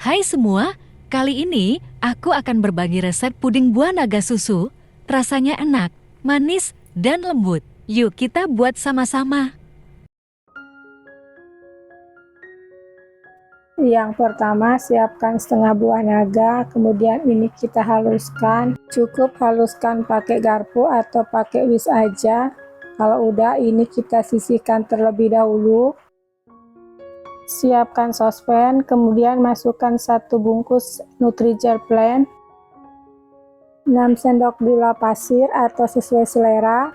Hai semua, kali ini aku akan berbagi resep puding buah naga susu. Rasanya enak, manis, dan lembut. Yuk kita buat sama-sama. Yang pertama, siapkan setengah buah naga, kemudian ini kita haluskan. Cukup haluskan pakai garpu atau pakai whisk aja. Kalau udah, ini kita sisihkan terlebih dahulu. Siapkan sospen, kemudian masukkan 1 bungkus Nutrijel Plain, 6 sendok gula pasir atau sesuai selera.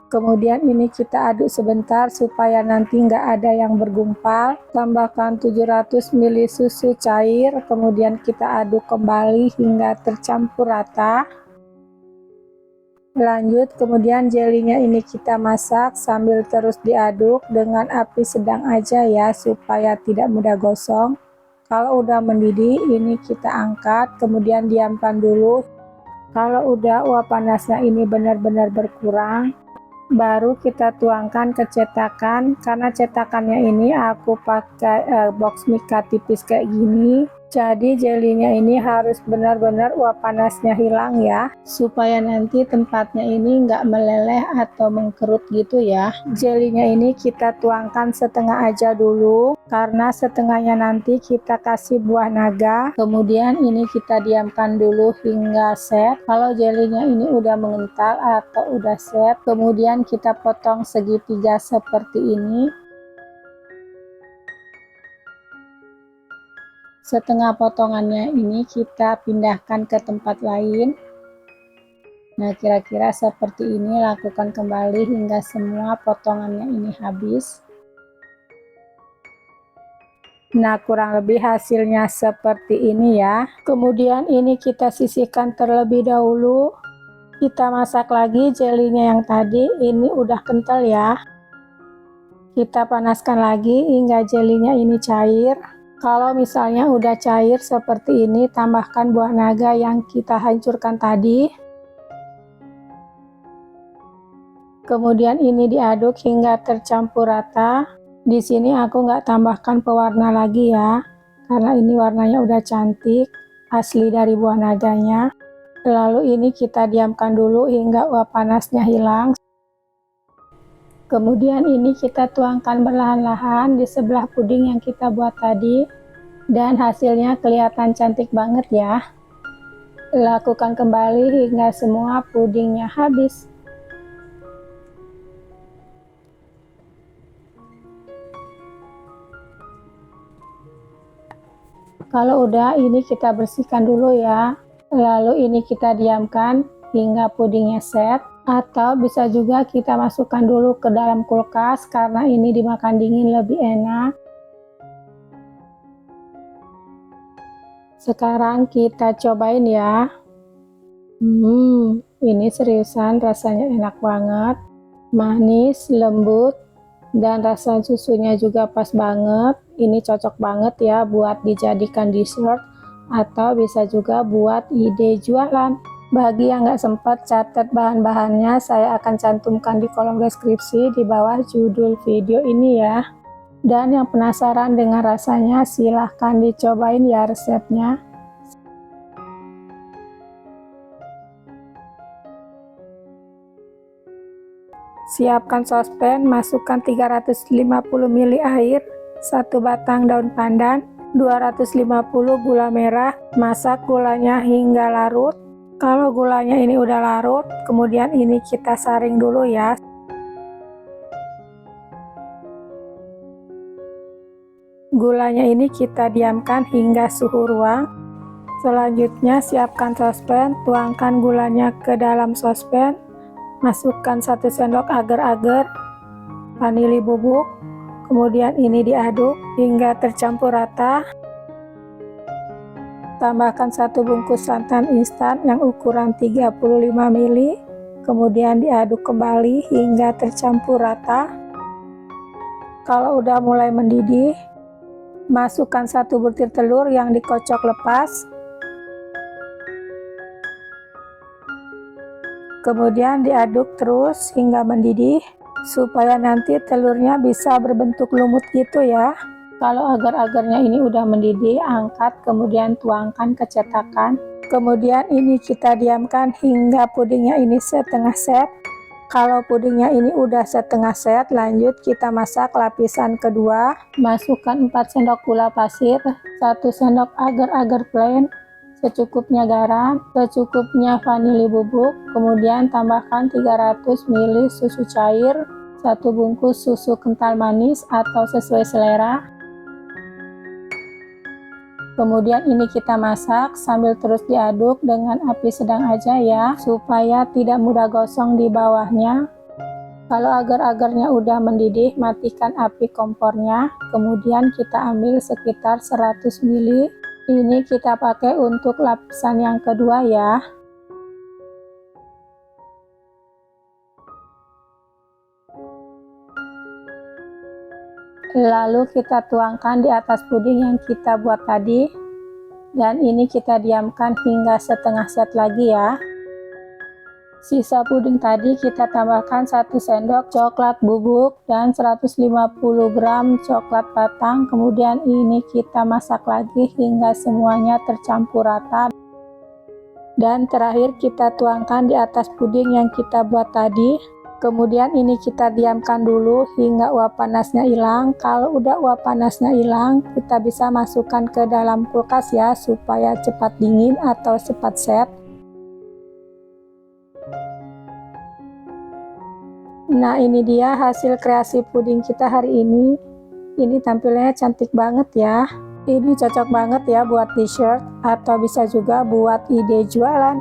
Kemudian ini kita aduk sebentar supaya nanti nggak ada yang bergumpal. Tambahkan 700 ml susu cair, kemudian kita aduk kembali hingga tercampur rata. Lanjut, kemudian jelinya ini kita masak sambil terus diaduk dengan api sedang aja ya, supaya tidak mudah gosong. Kalau udah mendidih, ini kita angkat, kemudian diamkan dulu. Kalau udah uap panasnya ini benar-benar berkurang, baru kita tuangkan ke cetakan. Karena cetakannya ini aku pakai box Mika tipis kayak gini, jadi jelinya ini harus benar-benar uap panasnya hilang ya, supaya nanti tempatnya ini nggak meleleh atau mengkerut gitu ya. Jelinya ini kita tuangkan setengah aja dulu, karena setengahnya nanti kita kasih buah naga. Kemudian ini kita diamkan dulu hingga set. Kalau jelinya ini udah mengental atau udah set, kemudian kita potong segitiga seperti ini. Setengah potongannya ini kita pindahkan ke tempat lain. Nah, kira-kira seperti ini, lakukan kembali hingga semua potongannya ini habis. Nah, kurang lebih hasilnya seperti ini ya. Kemudian ini kita sisihkan terlebih dahulu. Kita masak lagi jelinya yang tadi, ini udah kental ya. Kita panaskan lagi hingga jelinya ini cair. Kalau misalnya udah cair seperti ini, tambahkan buah naga yang kita hancurkan tadi. Kemudian ini diaduk hingga tercampur rata. Di sini aku nggak tambahkan pewarna lagi ya, karena ini warnanya udah cantik, asli dari buah naganya. Lalu ini kita diamkan dulu hingga uap panasnya hilang. Kemudian ini kita tuangkan perlahan-lahan di sebelah puding yang kita buat tadi, dan hasilnya kelihatan cantik banget ya. Lakukan kembali hingga semua pudingnya habis. Kalau udah, ini kita bersihkan dulu ya. Lalu ini kita diamkan hingga pudingnya set, atau bisa juga kita masukkan dulu ke dalam kulkas karena ini dimakan dingin lebih enak. Sekarang kita cobain ya. Ini seriusan rasanya enak banget, manis, lembut, dan rasa susunya juga pas banget. Ini cocok banget ya buat dijadikan dessert, atau bisa juga buat ide jualan. Bagi yang nggak sempat catat bahan-bahannya, saya akan cantumkan di kolom deskripsi di bawah judul video ini ya. Dan yang penasaran dengan rasanya, silahkan dicobain ya resepnya. Siapkan sospen, masukkan 350 ml air, 1 batang daun pandan, 250 gula merah. Masak gulanya hingga larut. Kalau gulanya ini udah larut, kemudian ini kita saring dulu ya. Gulanya ini kita diamkan hingga suhu ruang. Selanjutnya siapkan sospen, tuangkan gulanya ke dalam sospen. Masukkan 1 sendok agar-agar vanili bubuk. Kemudian ini diaduk hingga tercampur rata. Tambahkan 1 bungkus santan instan yang ukuran 35 ml. Kemudian diaduk kembali hingga tercampur rata. Kalau udah mulai mendidih, masukkan 1 butir telur yang dikocok lepas. Kemudian diaduk terus hingga mendidih, supaya nanti telurnya bisa berbentuk lumut gitu ya. Kalau agar-agarnya ini udah mendidih, angkat kemudian tuangkan ke cetakan. Kemudian ini kita diamkan hingga pudingnya ini setengah set. Kalau pudingnya ini udah setengah set, lanjut kita masak lapisan kedua. Masukkan 4 sendok gula pasir, 1 sendok agar-agar plain, secukupnya garam, secukupnya vanili bubuk, kemudian tambahkan 300 ml susu cair, 1 bungkus susu kental manis atau sesuai selera. Kemudian ini kita masak sambil terus diaduk dengan api sedang aja ya, supaya tidak mudah gosong di bawahnya. Kalau agar-agarnya udah mendidih, matikan api kompornya. Kemudian kita ambil sekitar 100 ml. Ini kita pakai untuk lapisan yang kedua ya. Lalu kita tuangkan di atas puding yang kita buat tadi, dan ini kita diamkan hingga setengah set lagi ya. Sisa puding tadi kita tambahkan 1 sendok coklat bubuk dan 150 gram coklat patang. Kemudian ini kita masak lagi hingga semuanya tercampur rata. Dan terakhir kita tuangkan di atas puding yang kita buat tadi. Kemudian ini kita diamkan dulu hingga uap panasnya hilang. Kalau udah uap panasnya hilang, kita bisa masukkan ke dalam kulkas ya, supaya cepat dingin atau cepat set. Nah, ini dia hasil kreasi puding kita hari ini. Ini tampilnya cantik banget ya. Ini cocok banget ya buat t-shirt atau bisa juga buat ide jualan.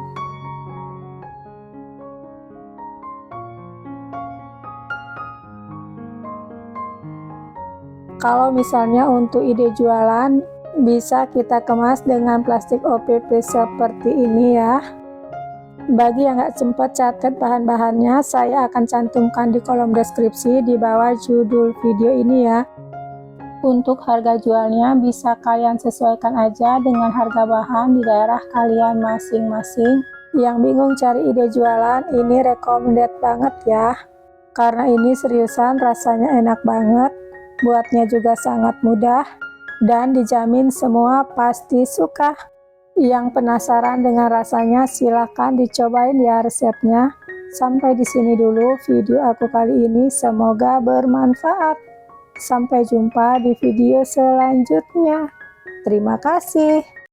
Kalau misalnya untuk ide jualan, bisa kita kemas dengan plastik OPP seperti ini ya. Bagi yang nggak sempat catat bahan-bahannya, saya akan cantumkan di kolom deskripsi di bawah judul video ini ya. Untuk harga jualnya bisa kalian sesuaikan aja dengan harga bahan di daerah kalian masing-masing. Yang bingung cari ide jualan, ini recommended banget ya. Karena ini seriusan rasanya enak banget. Buatnya juga sangat mudah dan dijamin semua pasti suka. Yang penasaran dengan rasanya silahkan dicobain ya resepnya. Sampai di sini dulu video aku kali ini, semoga bermanfaat. Sampai jumpa di video selanjutnya. Terima kasih.